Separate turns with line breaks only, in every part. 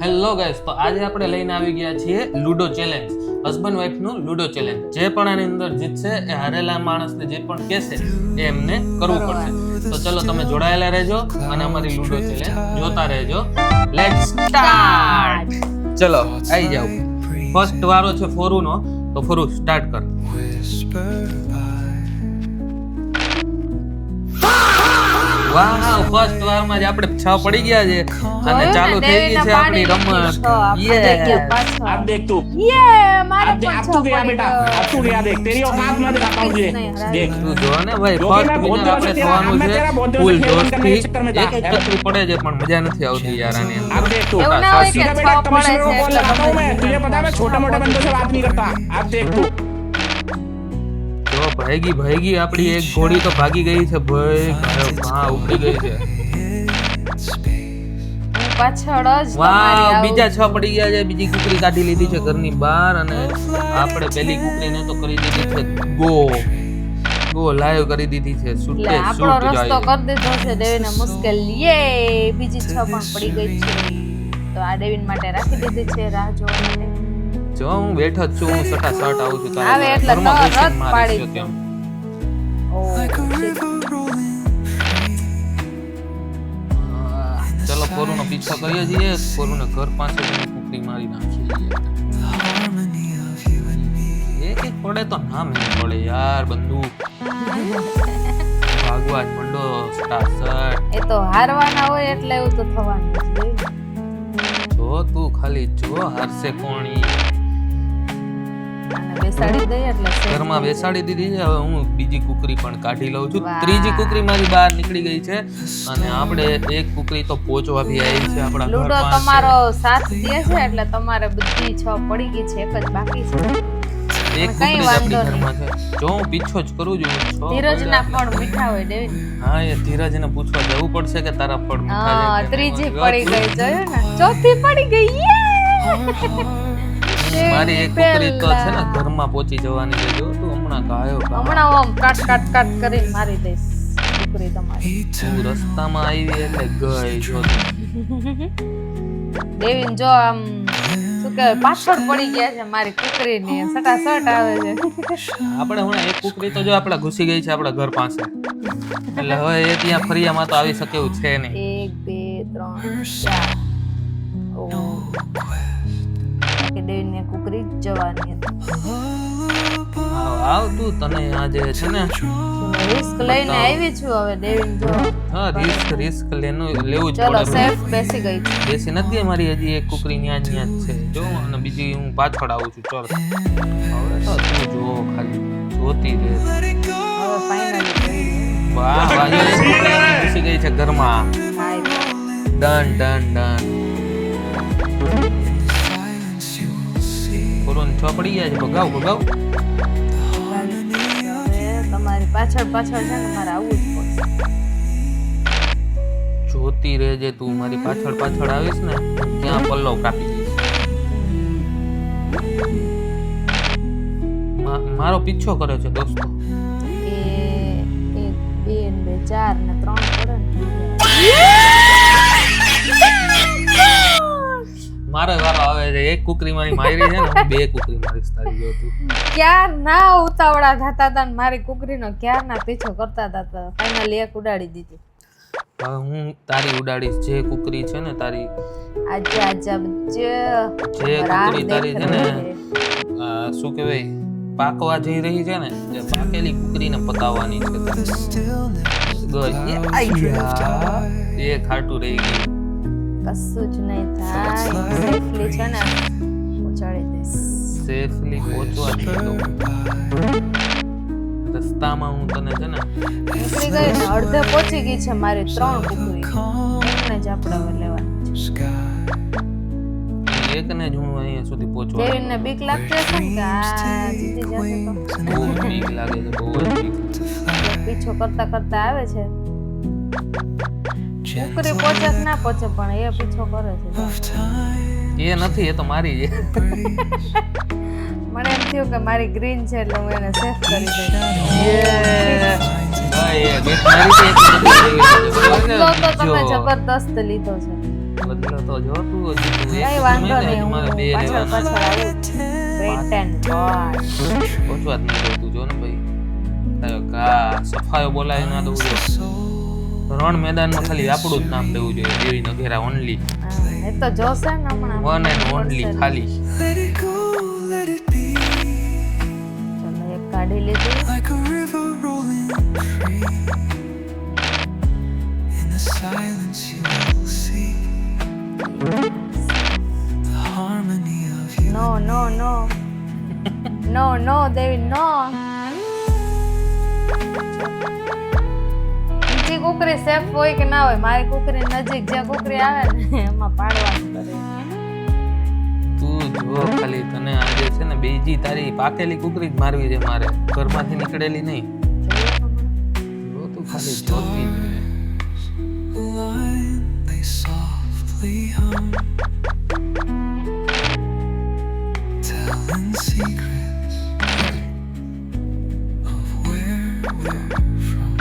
Hello guys, તો આજે આપણે લઈને આવી ગયા છીએ લૂડો ચેલેન્જ, હસબન્ડ વાઈફ નું લૂડો ચેલેન્જ. જે પણ આની અંદર જીતશે એ હારેલા માણસને જે પણ કહેશે એ એમને કરવું પડશે. તો ચલો તમે જોડાયેલા રહેજો અને અમારી લૂડો ચેલેન્જ જોતા રહેજો. Let's start. ચલો આવી જાઓ. ફર્સ્ટ વારો છે ફોરુનો, તો ફોરુ સ્ટાર્ટ કર. વાહ, ફર્સ્ટ વારમાં જ આપણે 6 પડી ગયા છે અને ચાલુ થઈ ગઈ છે આપણી રમત.
अब देख तू
ये मारे
अब तू गया बेटा, अब तू गया देख, तेरी औकात मैं दिखाता हूँ तुझे. देख
તું જો ને ભાઈ,
જો કે
ફર્સ્ટ
મેં बहुत
વિનર આપણે
दिनों से
થવાનું
मैं
છે.
तेरा बहुत दिनों
ફૂલ
से खेल करने के
જોશથી
चक्कर में था.
એક ચકરી પડે છે પણ મજા નથી આવતી યાર આની અંદર.
अब देख तू
એવું ના હોય કે
सीधा
6
बेटा
પડે
कमिश्नर को
છે
कॉल
એટલે
लगाता हूँ मैं. तुझे पता है मैं छोटे मोटे बंदों से बात नहीं करता. अब देख तू
જો ભાગી આપણી એક ઘોડી તો ભાગી ગઈ છે ભાઈ. હા, ઉપડી ગઈ છે.
પાછળ જ
વાહ, બીજા 6 પડી ગયા છે. બીજી કુકરી કાઢી લીધી છે ઘરની બહાર અને આપણે પેલી કુકરીને તો કરી દીધી છે ગો લાઈવ કરી દીધી છે.
એટલે આપણો રસ્તો કરી દીધો છે દેવીને મુશ્કેલ. યે બીજી 6 પણ પડી ગઈ છે, તો આ દેવીન માટે રાખી દીધી છે રાહ જોવા માટે.
જો હું બેઠો જ છું, હું સટાસટ આવું છું
આવે એટલે
ઘરમાં
તરત
ઘૂસીને મારીશ
પાડી
જો તેમ.
ઓ
ચલો ફોરુનો પીછો કરીએ છીએ. ફોરુને ઘર પાસે કુકરી મારી નાખીએ. એક પડે તો ના મેં પડે યાર. બંદૂક ભાગવા જ મંડો સટાસટ.
એ તો હારવાના હોય એટલે એવું તો થવાનું જ હોય ને.
જો તું ખાલી જો હારશે કોણી.
અને બેસાડી દઈએ એટલે safe
ઘરમાં
થઈ
બેસાડી દીધી છે. હવે હું બીજી કુકરી પણ કાઢી લઉં છું.
વાહ.
ત્રીજી કુકરી મારી બહાર નીકળી ગઈ છે અને આપણે એક કુકરી તો પોચવા બી આવી છે આપણા
જાય.
ઘર
લૂડો
પાસે.
તમારો સાથ દે છે એટલે તમારે બધી 6 પડી ગઈ છે, એક જ બાકી છે.
એક
કઈ
કુકરી જ
વાંધો
આપણી ઘરમાં છે. જો હું પીછો જ કરું છું.
ધીરજના ફળ મીઠા હોય દેવી.
હા, એ ધીરજને પૂછવા જવું પડશે કે તારા ફળ મીઠા છે
હા,
કે
ત્રીજી
નહીં.
પડી ગઈ જોયું ને, ચોથી પડી ગઈ.
મારી એક કુકરી તો છે ને ઘરમાં પહોંચી જવાની છે. જો તું હમણાં ગાયો ગા.
હમણાં આમ કાટ કરીને મારી દઈશ કુકરી તમારી.
તું રસ્તામાં આવી એટલે ગઈ જો તું.
દેવીન જો આમ શું કહેવાય પાછળ પડી ગયા છે મારી કુકરીની, સટાસટ આવે છે.
આપણે હમણાં એક કુકરી તો જો આપણા ઘૂસી ગઈ છે આપણા ઘર પાસે. એટલે હવે એ ત્યાં ફરિયામાં તો આવી શકે એવું છે નહીં.
1 2 3 4 કે દેવીને કુકરી જ જવાની હતી.
આવ તું, તને આજે છે ને
રિસ્ક લઈને આવી છું હવે દેવીન જો.
હા, રિસ્ક લેવું જ
ચલો
પડે.
સેફ બેસી ગઈ છે.
બેસી નથી ગઈ મારી હજી એક કુકરી ન્યા જ છે જો. અને બીજી હું પાછળ આવું છું. ચલ હવે તો તું જો ખાલી જોતી રહે.
હવે ફાઇનલી
વાહ વાહ, જો એક કુકરી ઘૂસી ગઈ છે ઘરમાં. ડન કોરોન 6 પડી ગયા છે. ભગાવ
તમારી પાછળ છે ને મારે આવવું જ પડશે.
જોતી રહેજે તું. મારી પાછળ આવીશ ને ત્યાં પલ્લો કાપી દઈશ. મારો પીછો કરે છે દોસ્તો.
એ 1 2 4 ને 3 પડે ને.
મારો વારો આવે છે. એક કુકરી મારી મારી છે ને, હું 2 કુકરી મારીશ તારી જો તું.
ક્યાર ના ઉતાવળા થતા હતા ને મારી કુકરીનો ક્યાર ના પીછો કરતા હતા. ફાઇનલી એક ઉડાડી દીધી.
હવે હું તારી ઉડાડીશ. જે કુકરી છે ને તારી,
આજા
જે કુકરી તારી છે ને શું કહેવાય પાકવા જઈ રહી છે ને, એ પાકેલી કુકરીને પતાવવાની છે તારી. એ ખાટું રહી ગઈ.
કશું જ નહીં થાય. સેફલી છે ને પહોંચાડી દઈશ.
સેફલી પહોંચવા જ દઉં. રસ્તામાં હું તને છે ને
નીકળી ગઈ ને અડધે પહોંચી ગઈ છે મારી 3 કુકરી. એકને જ આપણે હવે લેવાની છે.
એકને જ હું અહીંયા સુધી પહોંચવા.
દેવીને બીક લાગતી હશે ને કે આ જીતી જશે તો.
બહુ બીક લાગે છે, બહુ જ બીક.
પીછો કરતા આવે છે. કુકરી પહોંચે કે ના પહોંચે પણ એ પીછો કરે છે.
એ નથી, એ તો મારી છે.
મને એમ થયું કે મારી ગ્રીન છે એટલે હું એને સેફ કરી દઈશ.
ભાઈ એ બેટ મારી છે, એક બદલો
બદલો તો તમે
જો.
જબરદસ્ત લીધો છે.
બદલો તો જો તું હજી તું એક
કઈ વાંધો
કુકરી
નહીં,
મારે બે
હું
લેવાના
પાછળ આવું વેટ એન્ડ વોચ.
પહોંચવા જ નહીં દઉં તું જો ને ભાઈ કયો કા સફાયો બોલાય ના દઉં જો રણ મેદાનમાં ખાલી આપણું જ નામ લેવું જોઈએ દેવી નગેરા ઓનલી
એ તો જોશે ને હમણાં
વન એન્ડ ઓનલી ખાલી
Let it go, let it be.
ચલો એક કાઢી લીધી.
Like a river rolling free. In the silence you will see the harmony of you.
નો નો નો નો નો દેવી નો. બીજી કુકરી સેફ હોય કે ના હોય, મારી કુકરી નજીક જે કુકરી આવે ને એમાં પાડવાનું કરે.
તું જો ખાલી તને આજે છે ને બીજી તારી પાકેલી કુકરી જ મારવી છે મારે ઘરમાંથી નીકળેલી નહીં જો તું ખાલી જોતી જ રહે.
The line they softly hum, telling secrets of where we're from.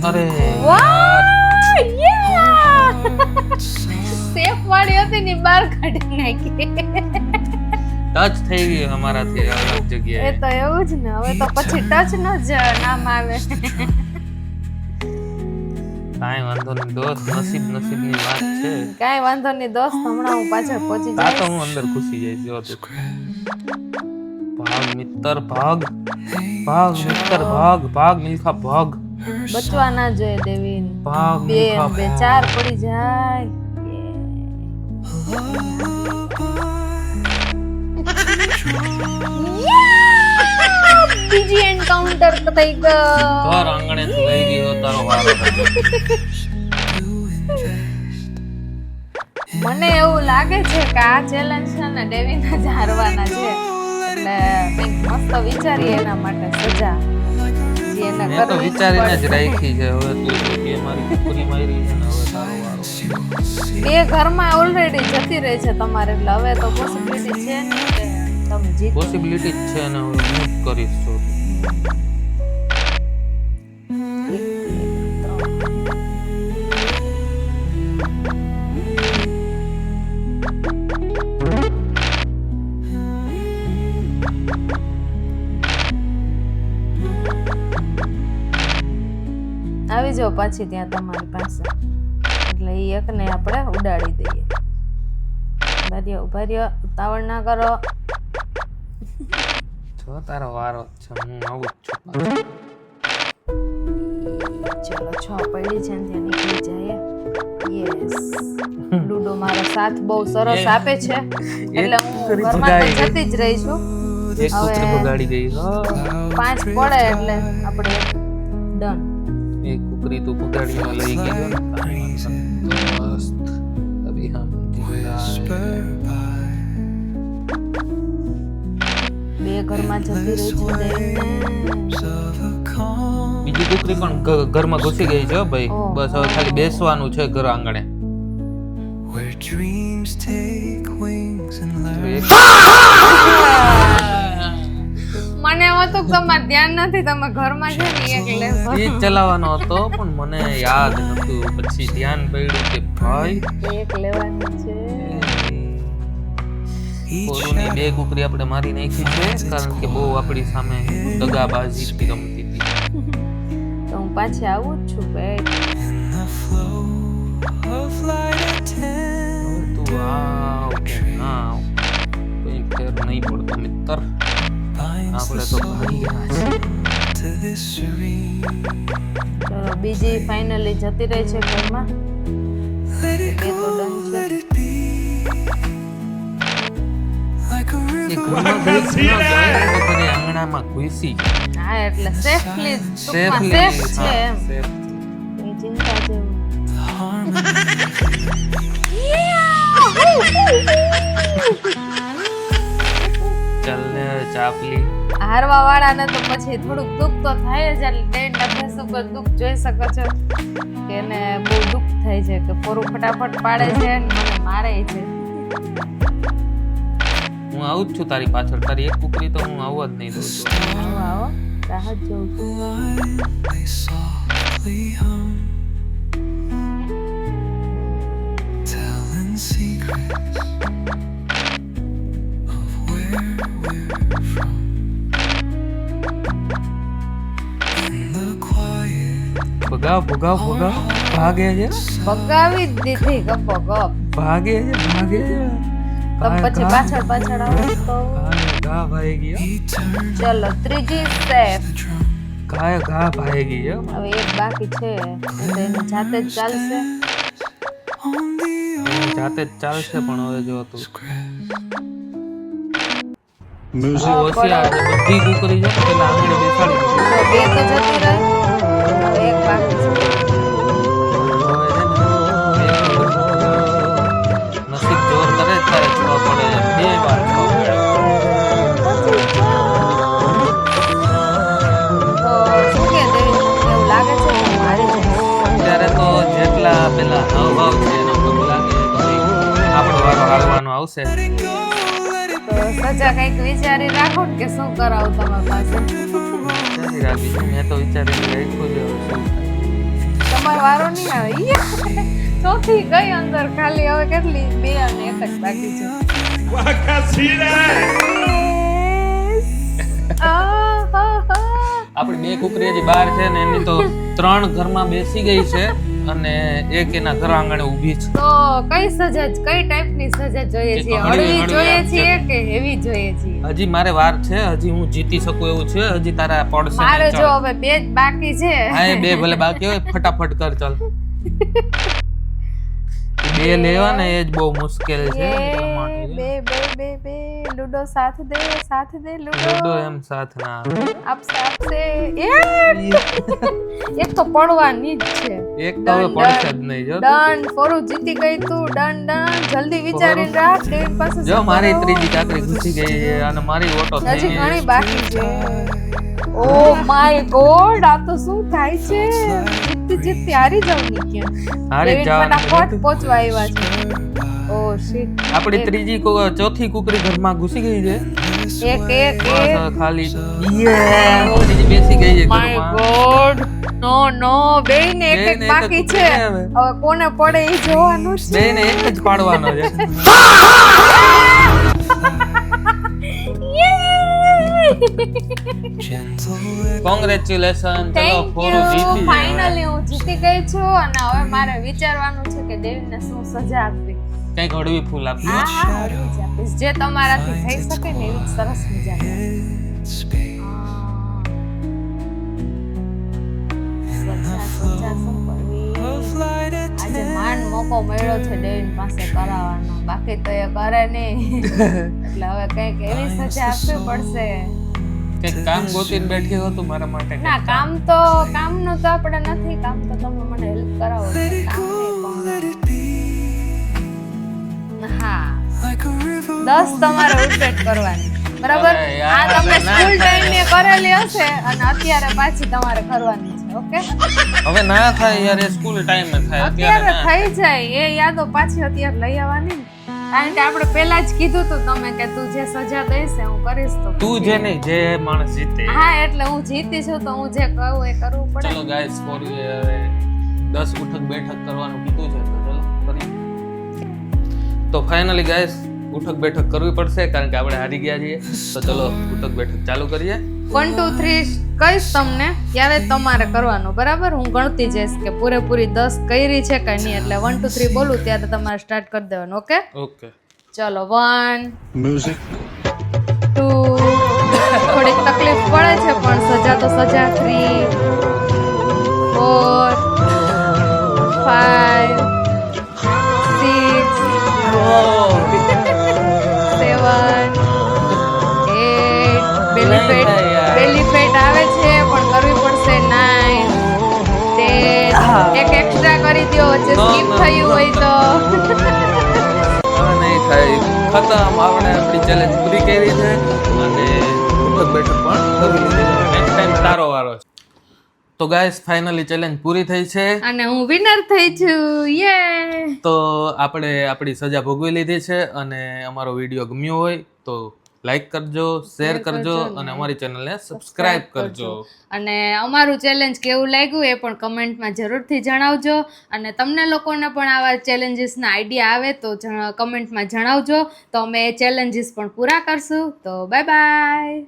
અરે
વાહ યા સેફ વાળી હતી ને બહાર કાઢી નાખી.
ટચ થઈ ગયું અમારાથી અલગ
એ
જગ્યાએ
તો એવું જ ને, હવે તો પછી ટચ નો જ નામ આવે.
કાંઈ વાંધો નહીં દોસ્ત નસીબની વાત છે
કાંઈ વાંધો નહીં દોસ્ત, હમણાં હું પાછળ પહોંચી
તા તો
જઈશ.
હું અંદર ઘૂસી જઈશ જો તું ભાગ મિત્ર ભાગ ભાગ મિત્ર ભાગ ભાગ મિલ્ખા ભાગ
બચવા ના જોઈએ દેવીન.
ભાગ
બે
મિલ્ખા
બે ચાર પડી જાય. બીજી એન્કાઉન્ટર થઈ ગયો.
ઘર આંગણેથી લઈ ગયો તારો વારો
મને એવું લાગે છે કે આ ચેલેન્જ છે ને ડેવીના જ હારવાના છે, એટલે કંઈક મસ્ત વિચારીએ એના માટે સજા જે એને
મેં તો
કરવી જ
વિચારીને જ
પડે.
રાખી છે હવે તું કે મારી કુકરી મારી છે ને હવે તારો વારો
બે ઘરમાં ઓલરેડી જતી રહી છે તમારે, એટલે હવે તો પોસિબિલિટી છે ને કે તમે જીતો.
પોસિબિલિટી જ છે ને હવે હું જ કરીશ છું
આવી જાઓ પાછી ત્યાં તમારી પાસે, એટલે એ એકને આપણે ઉડાડી દઈએ. ઉભા રહ્યો, ઉતાવળ ના કરો.
જો તારો વારો જ છે હું આવું જ છું
ચલો 6 પડી છે ને ત્યાં નીકળી જાય. યસ લૂડો મારો સાથ બહુ સરસ આપે છે, એટલે હું
કુકરી
ઘરમાં
ભગાઈ
તો જતી જ રહી છું.
એક કુકરી
હવે
બગાડી ગઈ હો
5 પડે એટલે આપણે ડન.
एक कुकरी तो पुगाड़ियों लई गई है दोस्त अभी हम
બે ઘરમાં જતી રહી છે દેવીને.
બીજી કુકરી પણ ઘરમાં ઘૂસી ગઈ છે હો ભાઈ
ઓહ.
બસ હવે ખાલી બેસવાનું છે ઘર આંગણે
Where dreams take wings and learn.
મને એમ હતું કે તમારે ધ્યાન નથી, તમે ઘરમાં છે ને એટલે
એ જ ચલાવવાનો હતો પણ મને યાદ નતું પછી ધ્યાન પડ્યું કે ભાઈ
એક લેવાની છે.
કોરુની બે કુકરી આપણે મારી નાખી છે કારણ કે બહુ આપણી સામે દગાબાજી રમતી હતી
તો હું પાછી આવું જ છું બેટ.
In the flow of light and
હવે તું આવ કે ના આવ કઈ ફેર નહીં પડતો મિત્ર
binds
આપણે
the
તો
soul
ભાગી ગયા છે
to this serene.
ચલો બીજી ફાઇનલી જતી રહી છે ઘરમાં.
Let it
બે
go,
તો ડન છે.
let it be. Like a
A
river
ઘરમાં ગઈ જ ન જાય તો ઘરે આંગણામાં ઘૂસી
હા એટલે સેફલી ટૂંકમાં
સેફલી
સેફ છે એમ,
the
કઈ ચિંતા જેવું.
harmony.
ચાલ ને ચાપલી
હારવા વાળાને તો પછી થોડુંક દુઃખ તો થાય જ, એટલે ડેડના ફેસ ઉપર દુઃખ જોઈ શકો છો કે એને બહુ દુઃખ થાય છે કે પોરું ફટાફટ પાડે છે ને મને મારે છે.
હું આવું જ છું તારી પાછળ તારી એક કુકરી તો હું આવવા જ નહીં દઉં છું
આવો આવો રાહત જોઉં છું.
They softly hum,
ભગાવ ભગાવ ભગાવ ભાગે છે
ભગાવી જ દીધી ગપ્પો ગપ.
ભાગે છે ભાગે છે
તો પછી પાછળ પાછળ આવે તો
ઘા ભાઈ ગયો
ચલો ત્રીજી સ્ટેપ.
ઘા ભાઈ ગયો
હવે એક બાકી છે તો એની જાતે જ ચાલશે.
જાતે જ ચાલશે પણ હવે જો તું
પડો.
બધી કુકરી છે પેલા આંગણે બેસાડી દીધી.
તો બે તો જતી રહે. હવે એક બાકી છે.
નસીબ જોર કરે ત્યારે છ પડે છે. બે વાર છ પડે.
તો શું કે દેવી એવું લાગે છે કે મારી જઈશ?
અત્યારે તો જેટલા પેલા હાવભાવ છે એનો મને લાગે કે ભાઈ આપણો વારો હાલવાનો આવશે.
તો સજા કંઈક વિચારી રાખો ને કે શું કરાવું તમારી પાસે.
વિચારી રાખી છે. મેં તો વિચારીને રાખ્યું છે હવે શું થાય.
તમારો વારો નહીં આવે. ચોથી ગઈ અંદર ખાલી હવે કેટલી બે અને એક જ બાકી છે.
આપણી બે કુકરી હજી બહાર છે ને એની તો 3 ઘરમાં બેસી ગઈ છે અને એક એના ઘર આંગણે ઊભી છે.
તો કઈ સજા કઈ ટાઈપની સજા જોઈએ
એ તો
છીએ?
હળવી
હળવી
હળવી
જોઈએ
આપશે.
છીએ કે હેવી જોઈએ છીએ?
હજી મારે વાર છે. હજી હું જીતી શકું એવું છે. હજી તારા પડશે
મારે
નહીં.
જો
ચાલ.
હવે બે જ બાકી છે.
હા એ બે ભલે બાકી હોય ફટાફટ કર ચાલ. બે લેવા ને એ જ બહુ મુશ્કેલ છે એટલા માટે છે.
બે બે બે બે લૂડો સાથ દે
લૂડો
લૂડો
એમ સાથ ના આવે.
આપશે એક તો પડવાની જ છે.
એક તો હવે પડશે જ નહીં જો
ડન ફોરું જીતી ગઈ તું. ડન જલ્દી વિચારીને રાખ. ડેવિડ પાસે
જો
શું
મારી
કરાવું?
ત્રીજી કાકરી ઘૂસી ગઈ છે અને મારી ઓટો થઈ
હજી
ગઈ
ઘણી
છે.
બાકી છે. ઓ માય ગોડ આ તો શું થાય છે? જીતતી હારી જાવ ની ક્યાં?
હારી
ડેવિડ
જવાનું
ફટાફટ
નથી.
પહોંચવા આવ્યા છે. ઓ શિટ.
આપણી ત્રીજી ચોથી કુકરી ઘરમાં ઘૂસી ગઈ છે.
એક એક
બસ
એક
હવે ખાલી ત્રીજી બેસી ગઈ છે
માય
ઘરમાં.
ગોડ નો નો બેયને એક
બેયને
એક
એક
બાકી
એક
છે.
કુકરી હવે.
હવે કોને પડે એ જોવાનું છે.
બેયને એક જ પાડવાનો છે. કોંગ્રેચ્યુલેશન ચલો
થેન્ક
ફોરું
યુ
જીતી
ફાઇનલી હું જીતી ગઈ છું અને હવે મારે વિચારવાનું છે કે દેવીને શું સજા આપવી.
કઈક હળવી ફૂલ આપજો.
હા હળવી જ આપીશ. જે તમારાથી થઈ શકે ને એવી સરસ મજાની. સજા શું કરવી? આજે માંડ મોકો મળ્યો છે ડેવિન પાસે કરાવવાનો. બાકી તો એ કરે નહીં. એટલે હવે કંઈક એવી સજા આપવી પડશે.
કઈક કામ ગોતીને બેઠી હો તું મારા માટે.
ના કામનું તો આપણે નથી. કામ તો તમે મને હેલ્પ કરાવો છો. કામ નહીં પણ હા 10 તમારે ઉપડેટ કરવાની બરાબર.
અરે યાર,
આ તમે
ના
સ્કૂલ
થાય.
ટાઈમે કરેલી હશે અને અત્યારે પાછી તમારે કરવાની છે. ઓકે
હવે ના થાય યાર એ સ્કૂલ ટાઈમે થાય અત્યારે
અત્યારે
ના.
થઈ જાય એ યાદો પાછી અત્યારે લઈ આવવાની ને. કારણ કે આપણે પહેલા જ કીધું તું તમે કે તું જે સજા દઈશ એ હું કરીશ. તો
તું જે નહીં જે માણસ જીતે.
હા એટલે હું જીતી છું તો હું જે કહું એ કરવું પડે.
ચલો ગાઈસ ફોર હવે 10 ઉઠક બેઠક કરવાનું કીધું છે તો ચલો કરીએ. તો ફાઇનલી ગાઈસ ઉઠક બેઠક કરવી પડશે કારણ કે આપણે હારી ગયા છીએ. તો ચલો ઉઠક બેઠક ચાલુ કરીએ.
1 2 3 કહીશ તમને ત્યારે તમારે કરવાનું બરાબર. હું ગણતી જઈશ કે પૂરેપૂરી 10 કરી છે કે નહીં. એટલે 1 2 3 બોલું ત્યારે તમારે સ્ટાર્ટ કરી દેવાનું. ઓકે
ઓકે
ચલો 1 2 થોડીક તકલીફ પડે છે પણ સજા તો સજા. 3 4 5 6 7 8 બેલી ફેટ આવે છે પણ કરવી પડશે. 9 10 એક એક્સ્ટ્રા કરી દો વચ્ચે સ્કીપ થયું હોય તો.
હવે નહીં થાય ખતમ. આપણે આપણી ચેલેન્જ પૂરી કરી છે અને ઉઠક બેઠક પણ કરી લીધી છે. નેક્સ્ટ ટાઈમ તારો વારો છે. તો ગાઈસ ફાઇનલી ચેલેન્જ પૂરી થઈ છે.
અને હું વિનર થઈ છું. યે
તો આપણે આપણી સજા ભોગવી લીધી છે અને અમારો વિડીયો ગમ્યો હોય તો લાઈક કરજો, શેર કરજો અને અમારી ચેનલને સબસ્ક્રાઇબ કરજો.
અને અમારું ચેલેન્જ કેવું લાગ્યું એ પણ કમેન્ટમાં જરૂરથી જણાવજો. અને તમને લોકોને પણ આવા ચેલેન્જીસના આઈડિયા આવે તો કમેન્ટમાં જણાવજો તો અમે એ ચેલેન્જીસ પણ પૂરા કરશું. તો બાય બાય.